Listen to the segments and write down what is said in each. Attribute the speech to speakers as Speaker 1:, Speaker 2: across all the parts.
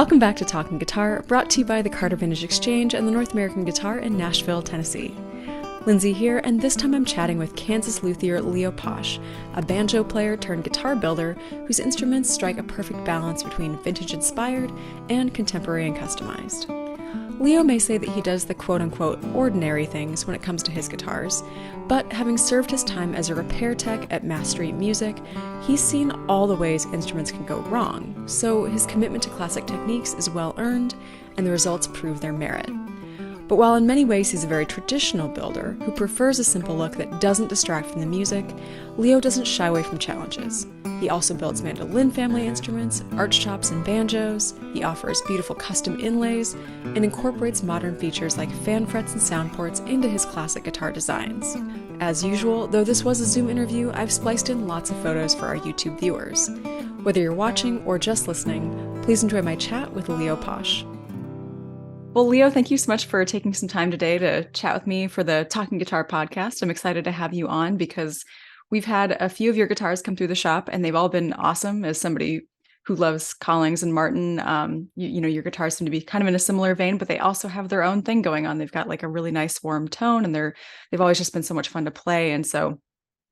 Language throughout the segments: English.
Speaker 1: Welcome back to Talking Guitar, brought to you by the Carter Vintage Exchange and the North American Guitar in Nashville, Tennessee. Lindsay here, and this time I'm chatting with Kansas luthier Leo Posh, a banjo player turned guitar builder whose instruments strike a perfect balance between vintage-inspired and contemporary and customized. Leo may say that he does the quote-unquote ordinary things when it comes to his guitars, but having served his time as a repair tech at Mass Street Music, he's seen all the ways instruments can go wrong, so his commitment to classic techniques is well earned, and the results prove their merit. But while in many ways he's a very traditional builder who prefers a simple look that doesn't distract from the music, Leo doesn't shy away from challenges. He also builds mandolin family instruments, archtops and banjos, he offers beautiful custom inlays, and incorporates modern features like fan frets and soundports into his classic guitar designs. As usual, though this was a Zoom interview, I've spliced in lots of photos for our YouTube viewers. Whether you're watching or just listening, please enjoy my chat with Leo Posh. Well, Leo, thank you so much for taking some time today to chat with me for the Talking Guitar podcast. I'm excited to have you on because we've had a few of your guitars come through the shop and they've all been awesome. As somebody who loves Collings and Martin, your guitars seem to be kind of in a similar vein, but they also have their own thing going on. They've got like a really nice warm tone and they've always just been so much fun to play. And so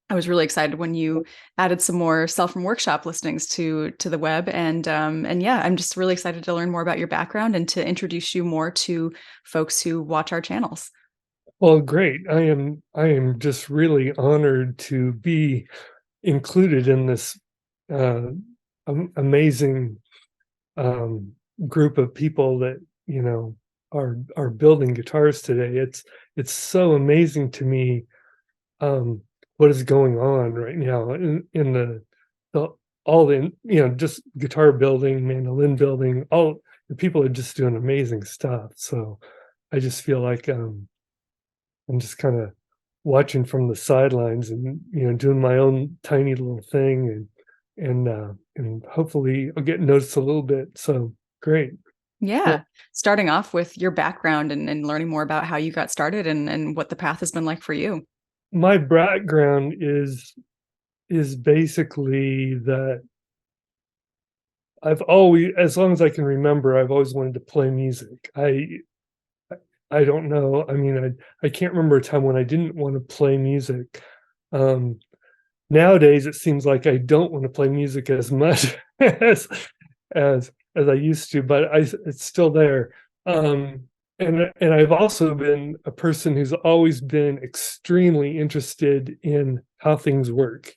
Speaker 1: I was really excited when you added some more Sell from Workshop listings to the web. And yeah, I'm just really excited to learn more about your background and to introduce you more to folks who watch our channels.
Speaker 2: Well, great. I am just really honored to be included in this amazing group of people that are building guitars today. It's so amazing to me what is going on right now in just guitar building, mandolin building. All the people are just doing amazing stuff. So I just feel like I'm just kind of watching from the sidelines and doing my own tiny little thing and hopefully I'll get noticed a little bit. So great.
Speaker 1: Yeah. Starting off with your background and learning more about how you got started and what the path has been like for you.
Speaker 2: My background is basically that I've always, as long as I can remember, I've always wanted to play music. I don't know. I mean, I can't remember a time when I didn't want to play music. Nowadays, it seems like I don't want to play music as much as I used to, but it's still there. And I've also been a person who's always been extremely interested in how things work.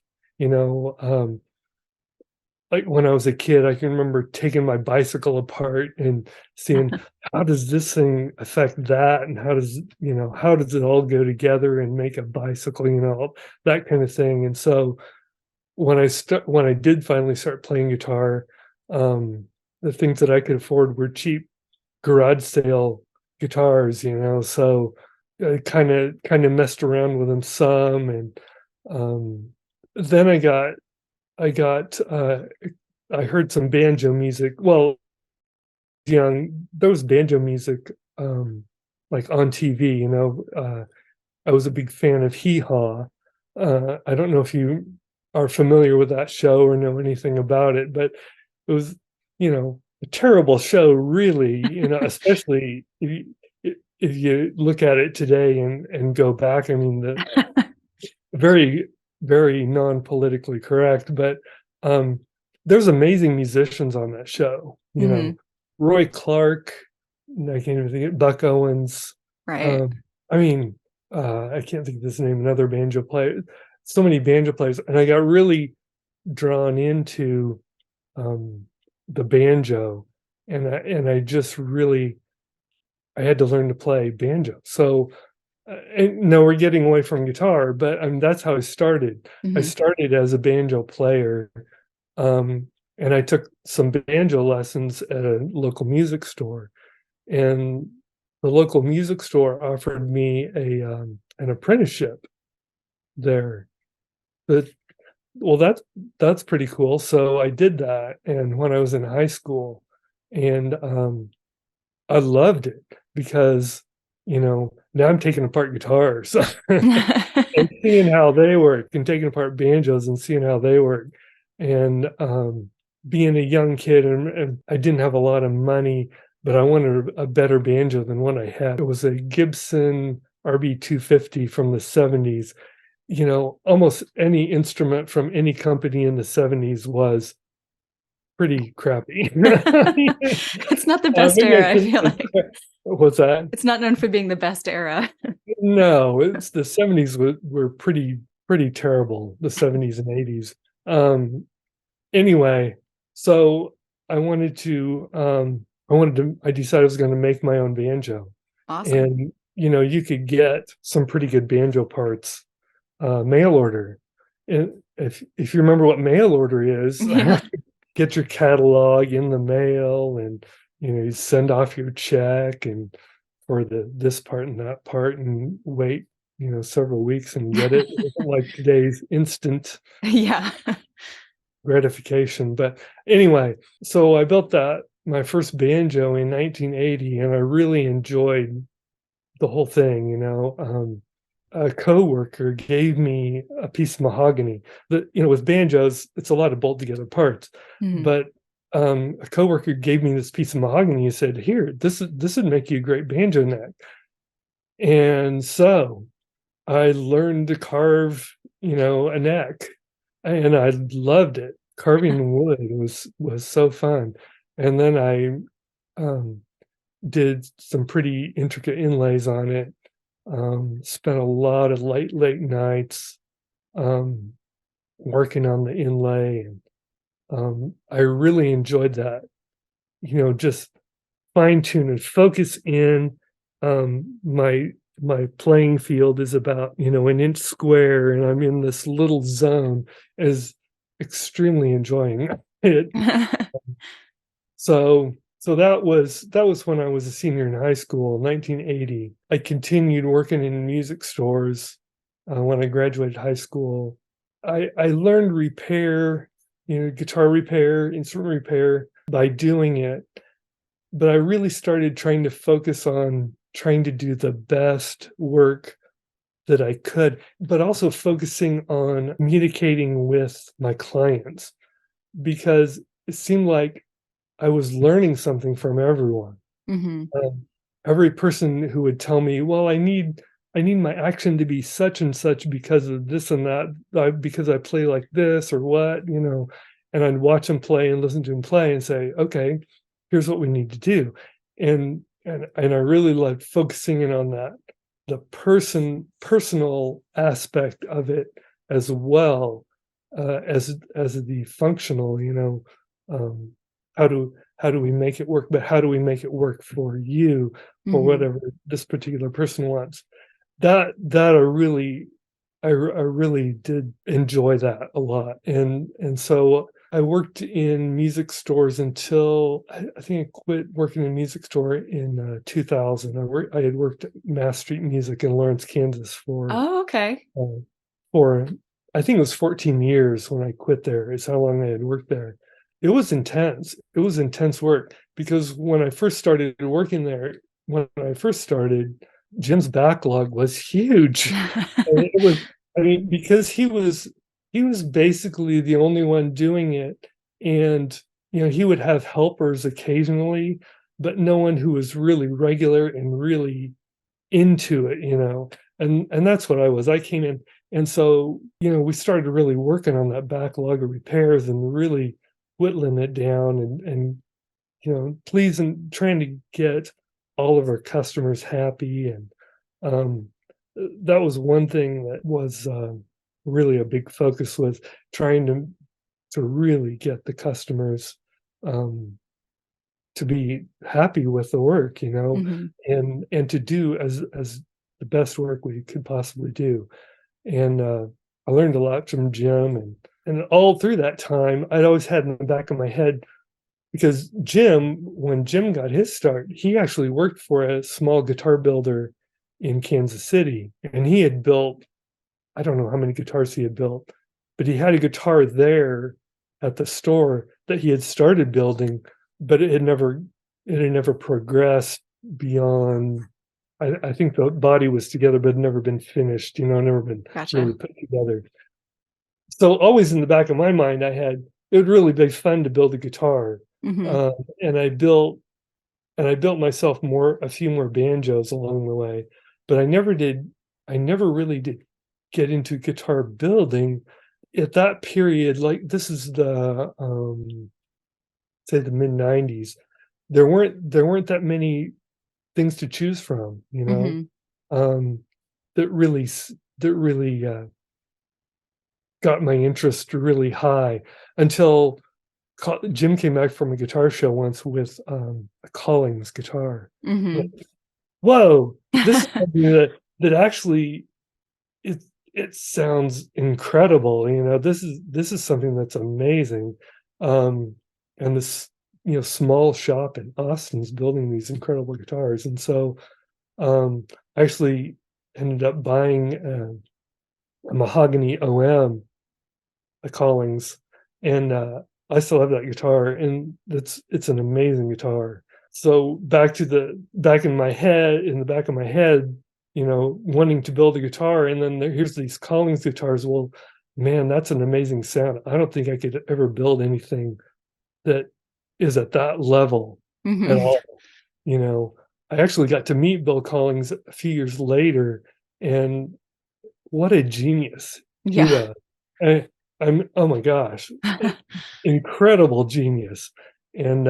Speaker 2: Like when I was a kid, I can remember taking my bicycle apart and seeing how does this thing affect that, and how does it all go together and make a bicycle, that kind of thing. And so when I did finally start playing guitar, the things that I could afford were cheap garage sale guitars, so I kind of messed around with them some, and then I heard some banjo music. Well, young, there was banjo music like on TV. I was a big fan of Hee Haw. I don't know if you are familiar with that show or know anything about it, but it was a terrible show, really, especially if you look at it today and go back. I mean, the very, very non-politically correct, but there's amazing musicians on that show. Roy Clark, I can't even think of Buck Owens.
Speaker 1: Right.
Speaker 2: I can't think of his name, another banjo player. So many banjo players, and I got really drawn into the banjo, and I just really, I had to learn to play banjo. So no, we're getting away from guitar, but that's how I started. I started as a banjo player, and I took some banjo lessons at a local music store, and the local music store offered me an apprenticeship there. That's pretty cool. So I did that, and when I was in high school, and I loved it because now I'm taking apart guitars and seeing how they work, and taking apart banjos and seeing how they work, and being a young kid, and I didn't have a lot of money, but I wanted a better banjo than what I had. It was a Gibson RB 250 from the 70s. Almost any instrument from any company in the 70s was pretty crappy.
Speaker 1: It's not the best
Speaker 2: Maybe I
Speaker 1: era, I
Speaker 2: shouldn't
Speaker 1: feel
Speaker 2: say
Speaker 1: like.
Speaker 2: what's that?
Speaker 1: It's not known for being the best era.
Speaker 2: No, it's the 70s were pretty terrible, the 70s and 80s. Anyway, so I decided I was gonna make my own banjo.
Speaker 1: Awesome.
Speaker 2: And, you could get some pretty good banjo parts, mail order. And if you remember what mail order is,
Speaker 1: Yeah.
Speaker 2: get your catalog in the mail, and, you send off your check and for this part and that part, and wait, several weeks and get it. It wasn't like today's instant
Speaker 1: Yeah.
Speaker 2: gratification. But anyway, so I built my first banjo in 1980, and I really enjoyed the whole thing. A coworker gave me a piece of mahogany. With banjos, it's a lot of bolt together parts,
Speaker 1: Mhm.
Speaker 2: but a coworker gave me this piece of mahogany and said, "Here, this would make you a great banjo neck." And so I learned to carve, a neck, and I loved it. Carving wood was so fun. And then I did some pretty intricate inlays on it. Spent a lot of late nights um, working on the inlay, and I really enjoyed that. Just fine tune and focus in. My playing field is about, an inch square, and I'm in this little zone, is extremely enjoying it. So that was when I was a senior in high school, 1980. I continued working in music stores when I graduated high school. I learned repair, guitar repair, instrument repair by doing it, but I really started trying to focus on trying to do the best work that I could, but also focusing on communicating with my clients, because it seemed like I was learning something from everyone.
Speaker 1: Mhm.
Speaker 2: Um, every person who would tell me, "Well, I need my action to be such and such because of this and that, because I play like this or what," and I'd watch them play and listen to them play and say, "Okay, here's what we need to do." And I really like focusing in on that, the personal aspect of it, as well, as the functional, um, how do we make it work, but how do we make it work for you, for
Speaker 1: Mhm.
Speaker 2: whatever this particular person wants. That I really did enjoy that a lot. And so I worked in music stores until I think I quit working in a music store in 2000. I had worked at Mass Street Music in Lawrence, Kansas
Speaker 1: Oh, okay.
Speaker 2: uh, for I think it was 14 years when I quit there, is how long I had worked there. It was intense. It was intense work, because when I first started working there, when I first started, Jim's backlog was huge. And it was, I mean, because he was basically the only one doing it, and, he would have helpers occasionally, but no one who was really regular and really into it, and that's what I was. I came in, and so, we started really working on that backlog of repairs and really whittling it down, and pleasing, trying to get all of our customers happy. And um, that was one thing that was really a big focus, was trying to really get the customers um, to be happy with the work,
Speaker 1: Mhm.
Speaker 2: and to do as the best work we could possibly do. And I learned a lot from Jim, and all through that time, I'd always had in the back of my head, because when Jim got his start, he actually worked for a small guitar builder in Kansas City, and he had built, I don't know how many guitars he had built, but he had a guitar there at the store that he had started building, but it had never progressed beyond. I think the body was together, but had never been finished, never been really
Speaker 1: Gotcha.
Speaker 2: put together. So always in the back of my mind, I had, it would really be fun to build a guitar.
Speaker 1: Hmm.
Speaker 2: Um, and I built myself a few more banjos along the way, but I never really did get into guitar building at that period. Like this is say the mid '90s. There weren't that many things to choose from,
Speaker 1: Hmm.
Speaker 2: um, that really got my interest really high until Jim came back from a guitar show once with a Collings guitar.
Speaker 1: Hmm.
Speaker 2: Like, whoa, this is something that actually it sounds incredible. This is something that's amazing. Um, and this small shop in Austin's building these incredible guitars, and so I actually ended up buying a mahogany OM, a Collings, and I still have that guitar, and it's an amazing guitar. So back in my head, in the back of my head, wanting to build a guitar, and then here's these Collings guitars. Well, man, that's an amazing sound. I don't think I could ever build anything that is at that level at
Speaker 1: Hmm.
Speaker 2: all. You know, I actually got to meet Bill Collings a few years later, and what a genius he
Speaker 1: Yeah.
Speaker 2: was. I oh my gosh, incredible genius. And,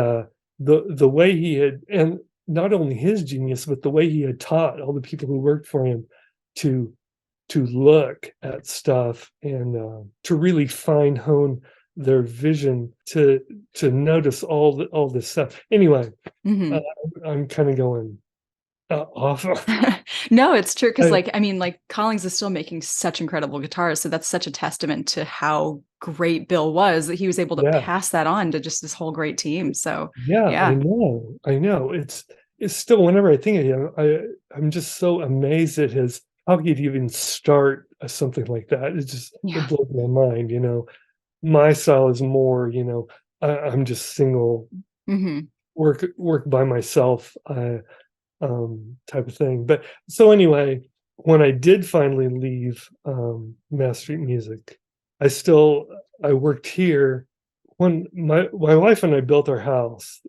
Speaker 2: the way he had, and not only his genius, but the way he had taught all the people who worked for him to look at stuff and, to really fine hone their vision to notice all this stuff. Anyway, uh,
Speaker 1: Hmm.
Speaker 2: I'm kinda going, off.
Speaker 1: No, it's true because,
Speaker 2: I
Speaker 1: like, I mean, like, Collings is still making such incredible guitars, so that's such a testament to how great Bill was that he was able to
Speaker 2: Yeah.
Speaker 1: pass that on to just this whole great team, so,
Speaker 2: Yeah,
Speaker 1: yeah.
Speaker 2: I know. It's still, whenever I think of him, I'm just so amazed at his how he'd even start something like that. It
Speaker 1: Yeah.
Speaker 2: blows my mind. My style is more, I'm just single,
Speaker 1: Mhm.
Speaker 2: work by myself, type of thing. But so anyway, when I did finally leave Mass Street Music, I still I worked here. When my wife and I built our house,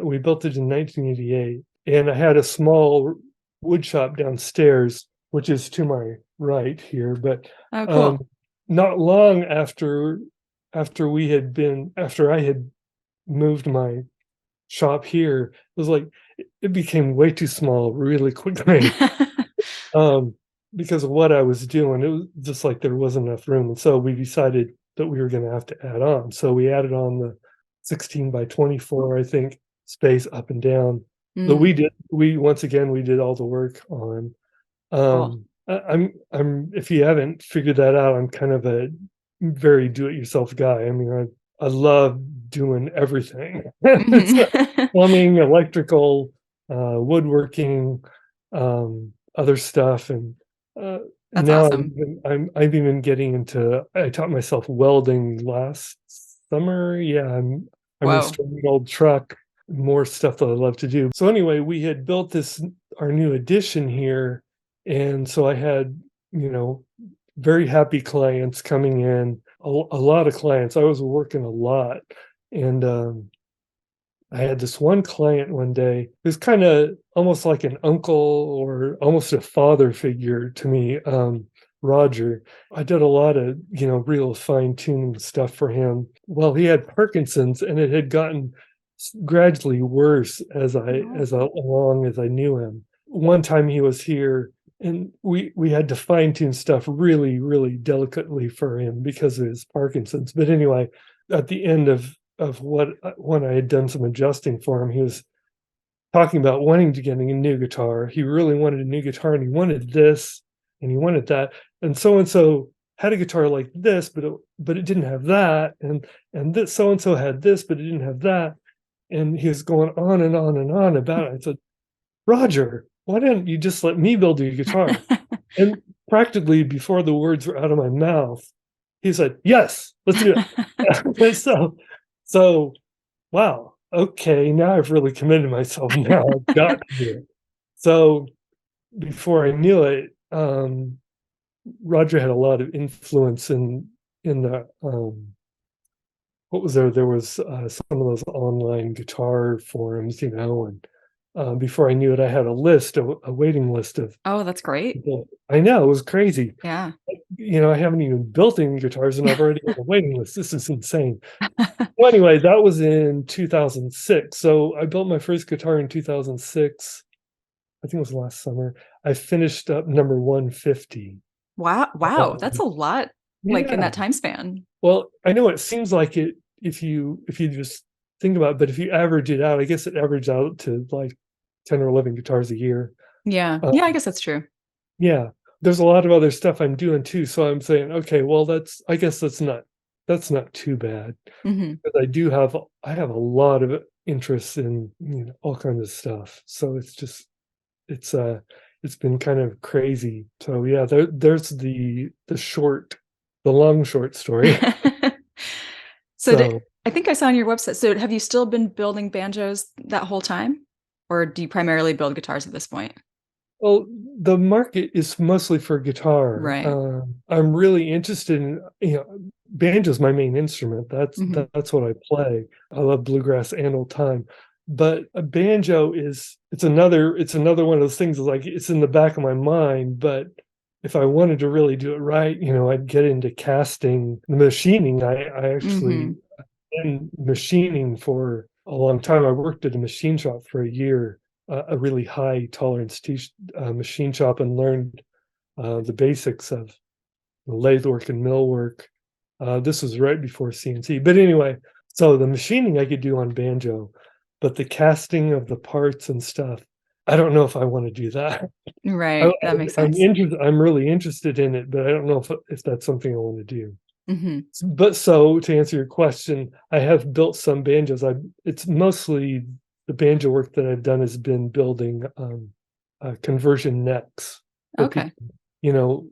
Speaker 2: we built it in 1988, and I had a small wood shop downstairs, which is to my right here. But
Speaker 1: Oh,
Speaker 2: um,
Speaker 1: cool.
Speaker 2: not long after I had moved my shop here, it was like it became way too small really quickly. um, because of what I was doing. It was just like there wasn't enough room, and so we decided that we were gonna have to add on. So we added on the 16 by 24, I think, space up and down. But
Speaker 1: Mm,
Speaker 2: we once again, we did all the work on.
Speaker 1: cool.
Speaker 2: I'm if you haven't figured that out, I'm kind of a very do-it-yourself guy. I mean, I love doing everything.
Speaker 1: Mhm.
Speaker 2: So, plumbing, electrical, woodworking, other stuff, and uh,
Speaker 1: That's
Speaker 2: now
Speaker 1: awesome.
Speaker 2: I've even getting into. I taught myself welding last summer. Yeah, I'm
Speaker 1: Whoa.
Speaker 2: restoring an old truck. More stuff that I love to do. So anyway, we had built our new addition here, and so I had, you know, very happy clients coming in, a lot of clients. I was working a lot, and I had this one client one day who's kind of almost like an uncle or almost a father figure to me. Roger. I did a lot of, real fine tuning stuff for him. Well, he had Parkinson's, and it had gotten gradually worse
Speaker 1: No.
Speaker 2: along as I knew him. One time he was here, and we had to fine tune stuff really, really delicately for him because of his Parkinson's. But anyway, at the end of when I had done some adjusting for him, he was talking about wanting to get a new guitar. He really wanted a new guitar, and he wanted this, and he wanted that, and so had a guitar like this, but it didn't have that, and this so and so had this, but it didn't have that, and he was going on and on and on about it. I said, Roger, why didn't you just let me build you a guitar? And practically before the words were out of my mouth, he said, yes, let's do it. So wow, okay, now I've really committed myself. Now I've got to do it. So before I knew it, Roger had a lot of influence in the what was there? There was some of those online guitar forums, and before I knew it, I had a waiting list of
Speaker 3: Oh, that's great.
Speaker 2: people. I know, it was crazy.
Speaker 3: Yeah.
Speaker 2: I haven't even built any guitars and I've already got a waiting list. This is insane. Well, anyway, that was in 2006. So I built my first guitar in 2006. I think it was last summer. I finished up number 150.
Speaker 3: Wow. Wow. That's
Speaker 2: Um,
Speaker 3: a lot, like in
Speaker 2: yeah.
Speaker 3: that time span.
Speaker 2: Well, I know it seems like it if you just think about it, but if you average it out, I guess it averaged out to like 10 or 11 guitars a year.
Speaker 3: Yeah.
Speaker 2: Uh,
Speaker 3: Yeah, I guess that's true.
Speaker 2: yeah, there's a lot of other stuff I'm doing too. So I'm saying, okay, well, I guess that's not too bad.
Speaker 3: Hmm.
Speaker 2: But I have a lot of interest in all kinds of stuff. So it's it's been kind of crazy. So yeah, there's the long short story.
Speaker 3: So
Speaker 2: So
Speaker 3: I think I saw on your website. So have you still been building banjos that whole time? Or do you primarily build guitars at this point?
Speaker 2: well, the market is mostly for guitar.
Speaker 3: Right.
Speaker 2: I'm really interested in, banjo's my main instrument.
Speaker 3: Hmm.
Speaker 2: That's what I play. I love bluegrass and old time. But a banjo it's another one of those things, like it's in the back of my mind, but if I wanted to really do it right, I'd get into casting, the machining. I actually
Speaker 3: Hmm.
Speaker 2: been machining for a long time. I worked at a machine shop for a year, a really high tolerance machine shop, and learned the basics of lathe work and mill work. This was right before CNC. But anyway, so the machining I could do on banjo, but the casting of the parts and stuff, I don't know if I want to do that.
Speaker 3: Right. That makes sense.
Speaker 2: I'm really interested in it, but I don't know if that's something I want to do.
Speaker 3: Hmm.
Speaker 2: But so to answer your question, I have built some banjos. It's mostly the banjo work that I've done has been building conversion necks for
Speaker 3: Okay.
Speaker 2: people. You know,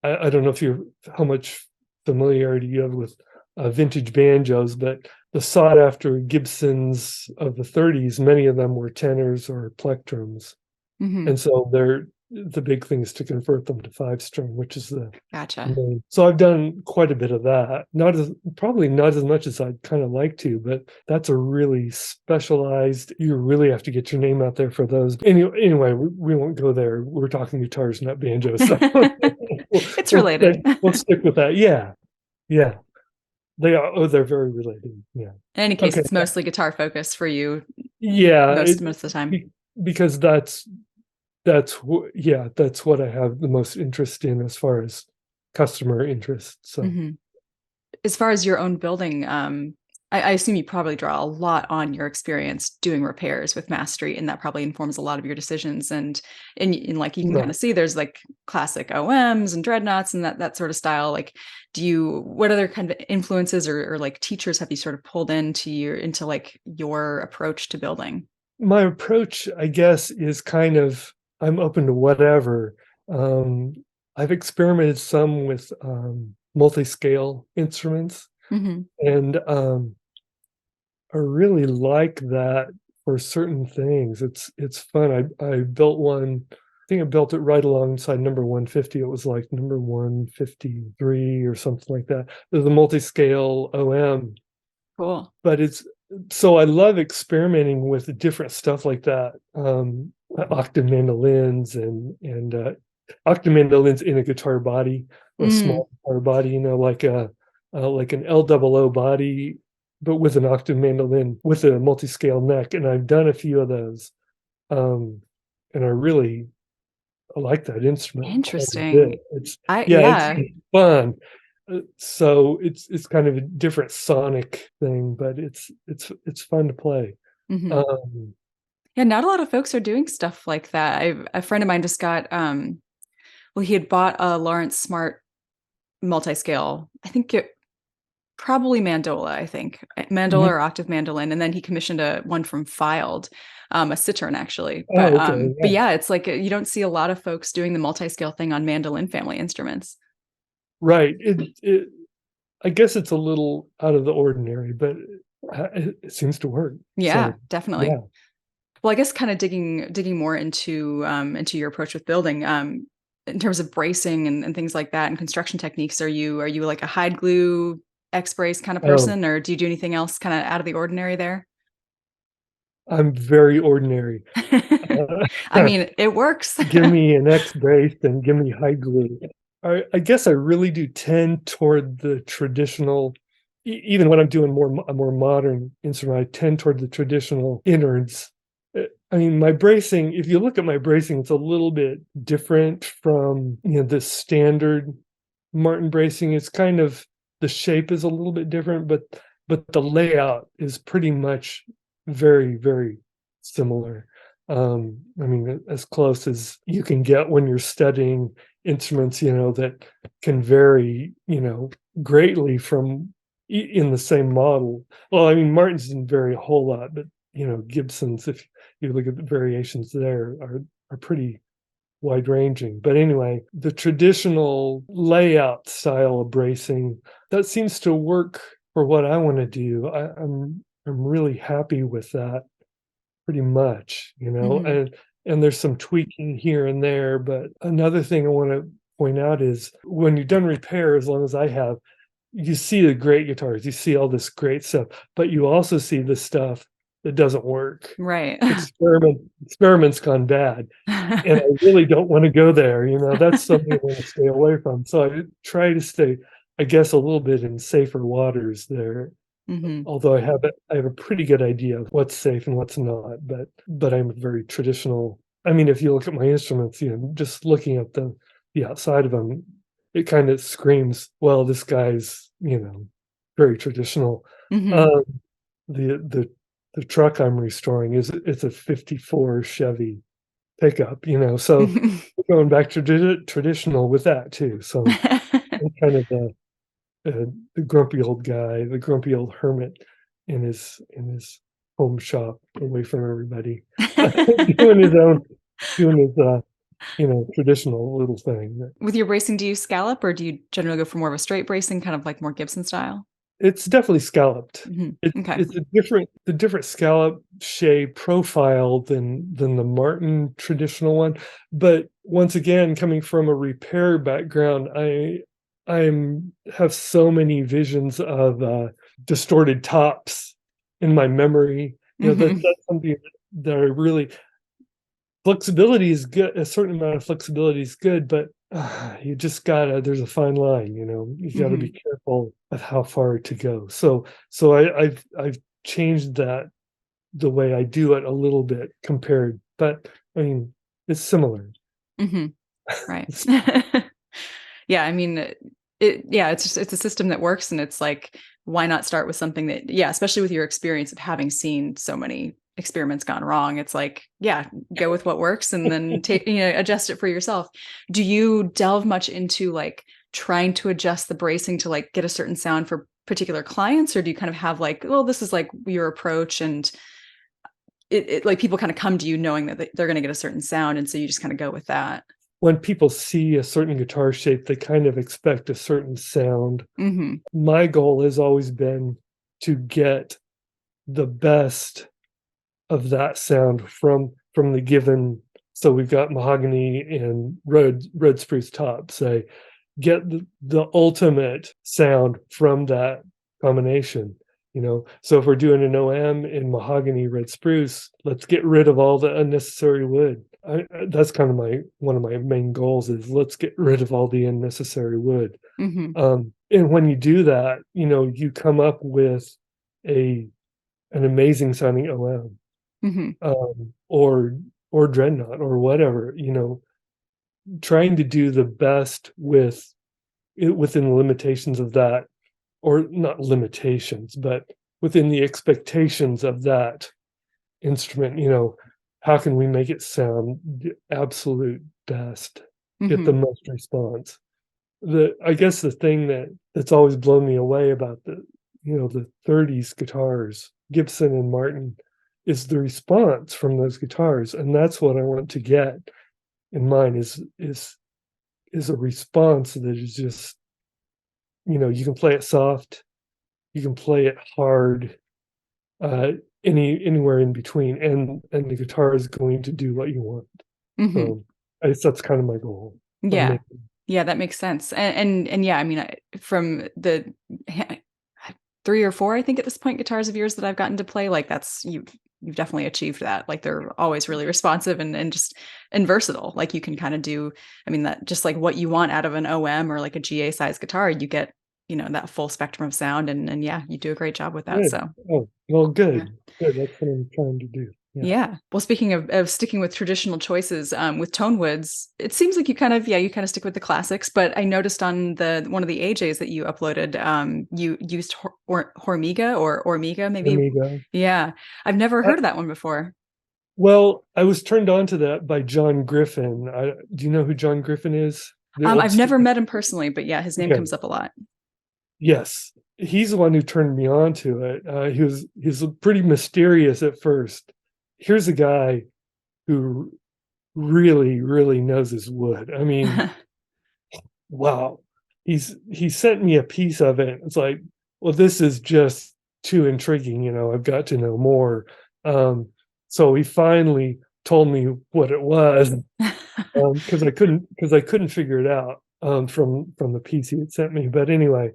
Speaker 2: I don't know how much familiarity you have with vintage banjos, but the sought after Gibsons of the 30s, many of them were tenors or plectrums.
Speaker 3: Hmm.
Speaker 2: And so the big thing is to convert them to 5-string, which is the
Speaker 3: Gotcha.
Speaker 2: main. So I've done quite a bit of that. Probably not as much as I'd kind of like to, but that's a really specialized. You really have to get your name out there for those. Anyway, we won't go there. We're talking guitars, not banjos. So
Speaker 3: It's related.
Speaker 2: we'll stick with that. Yeah, yeah. They are. Oh, they're very related. Yeah.
Speaker 3: In any case,
Speaker 2: Okay.
Speaker 3: it's mostly guitar focused for you
Speaker 2: Yeah.
Speaker 3: most of the time.
Speaker 2: Because that's what I have the most interest in as far as customer interest. So
Speaker 3: Hmm. As far as your own building, I assume you probably draw a lot on your experience doing repairs with Mass Street, and that probably informs a lot of your decisions. And like you can kind
Speaker 2: right.
Speaker 3: of see, there's like classic OMs and dreadnoughts and that sort of style. Like, what other kind of influences or like teachers have you sort of pulled into like your approach to building?
Speaker 2: My approach, I guess, is kind of I'm open to whatever. Um, I've experimented some with multi-scale instruments,
Speaker 3: Hmm.
Speaker 2: and I really like that for certain things. It's fun. I built one. I think I built it right alongside number 150. It was like number 153 or something like that. There's a multi-scale OM,
Speaker 3: Cool.
Speaker 2: but so I love experimenting with different stuff like that. Octave mandolins and octave mandolins in a guitar body, a
Speaker 3: Mm,
Speaker 2: small guitar body, like an L00 body, but with an octave mandolin with a multi-scale neck. And I've done a few of those, um, and I like that instrument quite a bit.
Speaker 3: interesting.
Speaker 2: It's
Speaker 3: Yeah.
Speaker 2: fun. So it's kind of a different sonic thing, but it's fun to play.
Speaker 3: Hmm.
Speaker 2: Um,
Speaker 3: Yeah, not a lot of folks are doing stuff like that. A friend of mine just got well, he had bought a Lawrence Smart multi-scale. I think it probably mandola, I think. Mandola
Speaker 2: mhm.
Speaker 3: or octave mandolin, and then he commissioned one from Filed, a Cittern actually.
Speaker 2: Oh, okay,
Speaker 3: But
Speaker 2: yeah,
Speaker 3: yeah, it's like you don't see a lot of folks doing the multi-scale thing on mandolin family instruments.
Speaker 2: right. I guess it's a little out of the ordinary, but it seems to work.
Speaker 3: Yeah,
Speaker 2: So
Speaker 3: definitely.
Speaker 2: yeah,
Speaker 3: Well, I guess kind of digging more into your approach with building, in terms of bracing and things like that and construction techniques, are you like a hide glue X brace kind of
Speaker 2: Oh,
Speaker 3: person, or do you do anything else kind of out of the ordinary there?
Speaker 2: I'm very ordinary.
Speaker 3: I mean, it works.
Speaker 2: Give me an X brace and give me high glue. I guess I really do tend toward the traditional, even when I'm doing a more modern instrument, I tend toward the traditional innards. I mean, my bracing, if you look at my bracing, it's a little bit different from, the standard Martin bracing. It's kind of, the shape is a little bit different, but the layout is pretty much very, very similar. I mean, as close as you can get when you're studying instruments, that can vary, greatly from in the same model. Well, I mean, Martins didn't vary a whole lot, but Gibsons, if you look at the variations there, are pretty wide ranging. But anyway, the traditional layout style of bracing, that seems to work for what I want to do. I'm really happy with that, pretty much,
Speaker 3: Mhm.
Speaker 2: and there's some tweaking here and there. But another thing I want to point out is when you've done repair, as long as I have, you see the great guitars, you see all this great stuff, but you also see the stuff that doesn't work.
Speaker 3: Right.
Speaker 2: Experiment's gone bad, and I really don't want to go there. That's something I want to stay away from. So I try to stay, I guess, a little bit in safer waters there.
Speaker 3: Mhm.
Speaker 2: Although I have a pretty good idea of what's safe and what's not, but I'm very traditional. I mean, if you look at my instruments, just looking at the outside of them, it kind of screams, well, this guy's, very traditional.
Speaker 3: Mhm.
Speaker 2: Um, the the truck I'm restoring it's a '54 Chevy pickup, so going back to traditional with that too. So I'm kind of the grumpy old guy, the grumpy old hermit in his home shop, away from everybody, doing his own, doing his traditional little thing.
Speaker 3: With your bracing, do you scallop or do you generally go for more of a straight bracing, kind of like more Gibson style?
Speaker 2: It's definitely scalloped.
Speaker 3: Mhm. Okay.
Speaker 2: It's a different scallop shape profile than the Martin traditional one. But once again, coming from a repair background, I'm have so many visions of distorted tops in my memory.
Speaker 3: Mhm.
Speaker 2: That's something that I really, flexibility is good. A certain amount of flexibility is good, but you just gotta. There's a fine line. You got to be
Speaker 3: Mhm.
Speaker 2: careful of how far to go. So I've changed that, the way I do it, a little bit compared, but I mean it's similar.
Speaker 3: Mhm. Right.
Speaker 2: It's,
Speaker 3: Yeah, I mean, it's just it's a system that works, and it's like, why not start with something that, yeah, especially with your experience of having seen so many experiments gone wrong. It's like, yeah, go with what works and then adjust it for yourself. Do you delve much into like trying to adjust the bracing to like get a certain sound for particular clients, or do you kind of have like, well, this is like your approach, and it like people kind of come to you knowing that they're going to get a certain sound, and so you just kind of go with that?
Speaker 2: when people see a certain guitar shape, they kind of expect a certain sound.
Speaker 3: Mhm.
Speaker 2: My goal has always been to get the best of that sound from the given. So we've got mahogany and red spruce top, say, get the ultimate sound from that combination. So if we're doing an OM in mahogany red spruce, let's get rid of all the unnecessary wood. That's kind of one of my main goals, is let's get rid of all the unnecessary wood.
Speaker 3: Mhm.
Speaker 2: And when you do that, you come up with a an amazing sounding OM,
Speaker 3: Mhm.
Speaker 2: or dreadnought or whatever. Trying to do the best within the limitations of that, or not limitations, but within the expectations of that instrument. How can we make it sound the absolute best, get the
Speaker 3: Mhm.
Speaker 2: most response? I guess the thing that's always blown me away about the '30s guitars, Gibson and Martin, is the response from those guitars, and that's what I want to get in mine, is a response that is just, you can play it soft, you can play it hard, uh, anywhere in between, and the guitar is going to do what you want.
Speaker 3: Mhm.
Speaker 2: So I guess that's kind of my goal of
Speaker 3: Yeah.
Speaker 2: making.
Speaker 3: Yeah, that makes sense. And yeah, I mean, from the 3 or 4, I think at this point, guitars of yours that I've gotten to play. Like that's you've definitely achieved that. Like they're always really responsive and just and versatile. Like you can kind of do, I mean, that just like what you want out of an OM or like a GA size guitar, you get, that full spectrum of sound. And yeah, you do a great job with that.
Speaker 2: Good.
Speaker 3: So
Speaker 2: Oh, well,
Speaker 3: yeah.
Speaker 2: good. Good. That's what I'm trying to do. Yeah.
Speaker 3: Yeah. Well, speaking of sticking with traditional choices, with Tonewoods, it seems like you kind of stick with the classics. But I noticed on the one of the AJs that you uploaded, you used Hormiga or Ormiga, maybe.
Speaker 2: Amiga.
Speaker 3: Yeah, I've never heard of that one before.
Speaker 2: Well, I was turned on to that by John Griffin. Do you know who John Griffin is?
Speaker 3: I've never met him personally, but yeah, his name
Speaker 2: Okay.
Speaker 3: comes up a lot.
Speaker 2: Yes, he's the one who turned me on to it. He's pretty mysterious at first. Here's a guy who really, really knows his wood. I mean, wow. He sent me a piece of it. It's like, well, this is just too intriguing. I've got to know more. So he finally told me what it was, because I couldn't figure it out from the piece he had sent me. But anyway,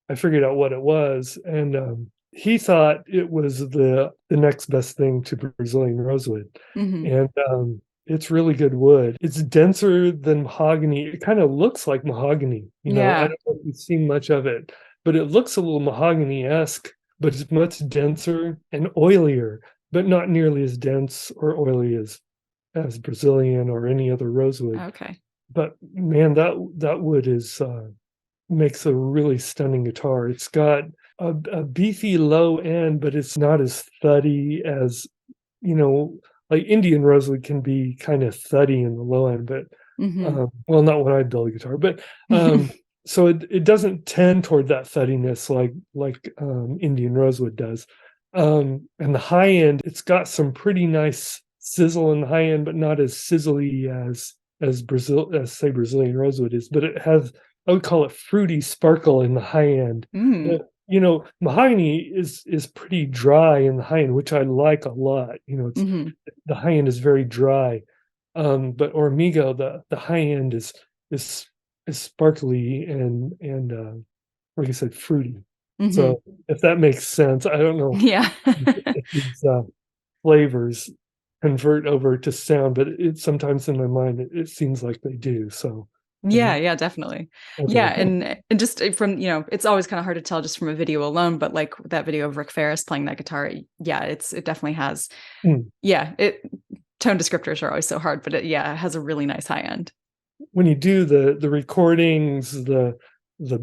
Speaker 2: I figured out what it was, and he thought it was the next best thing to Brazilian rosewood.
Speaker 3: Mhm.
Speaker 2: And it's really good wood. It's denser than mahogany. It kind of looks like mahogany. I
Speaker 3: Yeah.
Speaker 2: don't know if you've seen much of it, but it looks a little mahogany-esque, but it's much denser and oilier, but not nearly as dense or oily as Brazilian or any other rosewood.
Speaker 3: Okay.
Speaker 2: But man, that wood makes a really stunning guitar. It's got a beefy low end, but it's not as thuddy as, like Indian rosewood can be kind of thuddy in the low end, but
Speaker 3: Mhm.
Speaker 2: well, not when I build a guitar, but so it doesn't tend toward that thuddiness like Indian rosewood does. And the high end, it's got some pretty nice sizzle in the high end, but not as sizzly as Brazilian rosewood is. But it has, I would call it fruity sparkle in the high end.
Speaker 3: Mm.
Speaker 2: Mahogany is pretty dry in the high end, which I like a lot.
Speaker 3: Mhm.
Speaker 2: The high end is very dry. But Ormigo, the high end is sparkly and like I said, fruity.
Speaker 3: Mhm.
Speaker 2: So if that makes sense, I don't know
Speaker 3: Yeah.
Speaker 2: if these flavors convert over to sound, but it sometimes in my mind it seems like they do. So
Speaker 3: Yeah, yeah, definitely. Yeah,
Speaker 2: okay.
Speaker 3: and just from, it's always kind of hard to tell just from a video alone, but like that video of Rick Ferris playing that guitar, yeah, it definitely has,
Speaker 2: Mm.
Speaker 3: yeah, tone descriptors are always so hard, but it has a really nice high end.
Speaker 2: When you do the recordings, the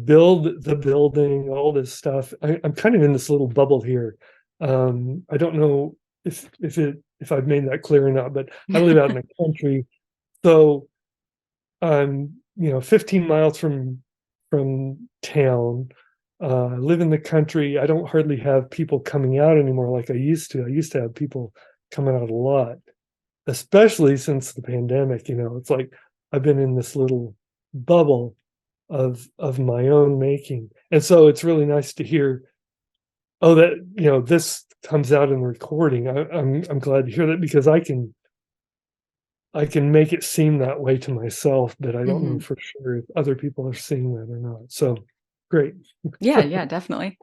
Speaker 2: building, all this stuff, I'm kind of in this little bubble here. I don't know if I've made that clear or not, but I live out in the country, so I'm 15 miles from town. I live in the country. I don't hardly have people coming out anymore like I used to. I used to have people coming out a lot, especially since the pandemic. It's like I've been in this little bubble of my own making, and so it's really nice to hear, oh, that this comes out in the recording. I'm glad to hear that, because I can make it seem that way to myself, but I don't know
Speaker 3: Mhm.
Speaker 2: for sure if other people are seeing that or not. So great.
Speaker 3: Yeah, yeah, definitely.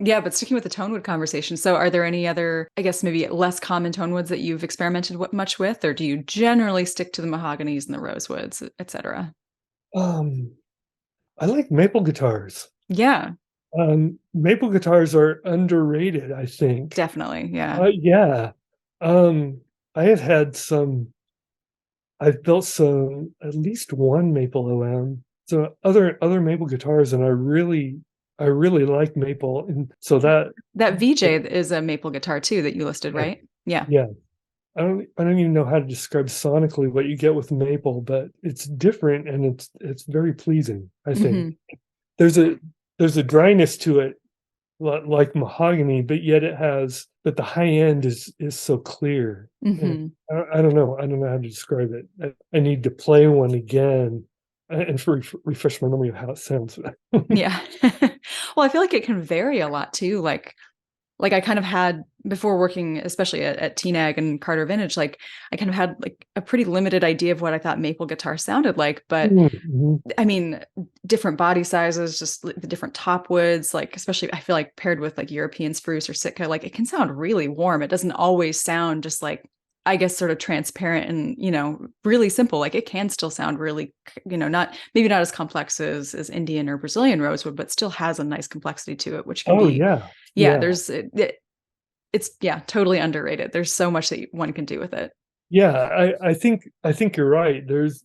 Speaker 3: Yeah, but sticking with the tonewood conversation, so are there any other, I guess, maybe less common tonewoods that you've experimented much with, or do you generally stick to the mahoganies and the rosewoods, et cetera?
Speaker 2: Um, I like maple guitars.
Speaker 3: Yeah,
Speaker 2: Maple guitars are underrated, I think.
Speaker 3: definitely, yeah.
Speaker 2: Yeah. Um, I have had I've built at least one maple OM. So other maple guitars, and I really like maple, and so
Speaker 3: That VJ is a maple guitar too that you listed,
Speaker 2: yeah,
Speaker 3: right? Yeah.
Speaker 2: yeah. I don't even know how to describe sonically what you get with maple, but it's different and it's very pleasing, I think.
Speaker 3: Mhm,
Speaker 2: There's a dryness to it, like mahogany, but yet but the high end is so clear. And
Speaker 3: mhm.
Speaker 2: I don't know. I don't know how to describe it. I need to play one again and refresh my memory of how it sounds.
Speaker 3: Yeah. Well, I feel like it can vary a lot too, like like I kind of had before working, especially at TNAG and Carter Vintage, like I kind of had like a pretty limited idea of what I thought maple guitar sounded like. But
Speaker 2: Mm-hmm.
Speaker 3: I mean, different body sizes, just the different top woods, like especially I feel like paired with like European spruce or Sitka, like it can sound really warm. It doesn't always sound just like, I guess, sort of transparent and, really simple. Like it can still sound really, not maybe not as complex as Indian or Brazilian rosewood, but still has a nice complexity to it, which can
Speaker 2: Oh
Speaker 3: be,
Speaker 2: yeah,
Speaker 3: yeah,
Speaker 2: yeah,
Speaker 3: it's totally underrated. There's so much that one can do with it.
Speaker 2: yeah. I think you're right. There's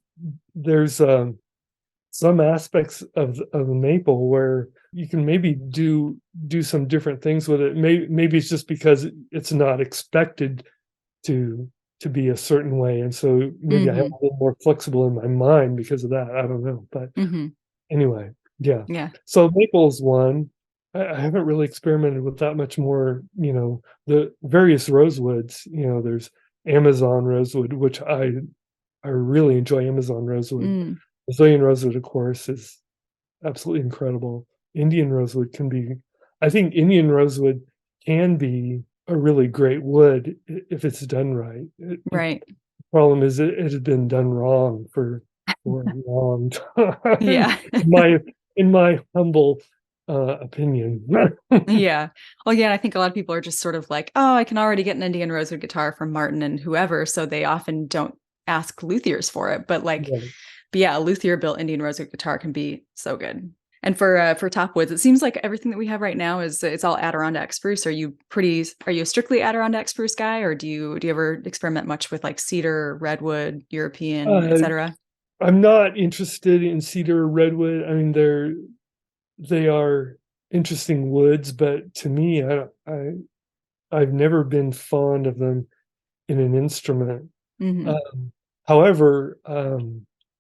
Speaker 2: some aspects of maple where you can maybe do some different things with it. Maybe it's just because it's not expected to be a certain way, and so maybe I have
Speaker 3: Hmm.
Speaker 2: a little more flexible in my mind because of that. I don't know, but
Speaker 3: Hmm.
Speaker 2: anyway, yeah.
Speaker 3: Yeah.
Speaker 2: So maple's one. I haven't really experimented with that much more. The various rosewoods. There's Amazon rosewood, which I really enjoy Amazon rosewood.
Speaker 3: Mm.
Speaker 2: Brazilian rosewood, of course, is absolutely incredible. Indian rosewood can be, I think Indian rosewood can be a really great wood if it's done right. The
Speaker 3: Right.
Speaker 2: problem is it has been done wrong for a long time,
Speaker 3: Yeah.
Speaker 2: in my humble opinion.
Speaker 3: Yeah. Well, yeah, I think a lot of people are just sort of like, oh, I can already get an Indian rosewood guitar from Martin and whoever, so they often don't ask luthiers for it. But yeah, a luthier built Indian rosewood guitar can be so good. And for top woods, it seems like everything that we have right now is it's all Adirondack spruce. Are you a strictly Adirondack spruce guy, or do you ever experiment much with like cedar, redwood, European,
Speaker 2: uh,
Speaker 3: etc.?
Speaker 2: I'm not interested in cedar or redwood. I mean, they are interesting woods, but to me, I've never been fond of them in an instrument.
Speaker 3: Hmm.
Speaker 2: Um, however,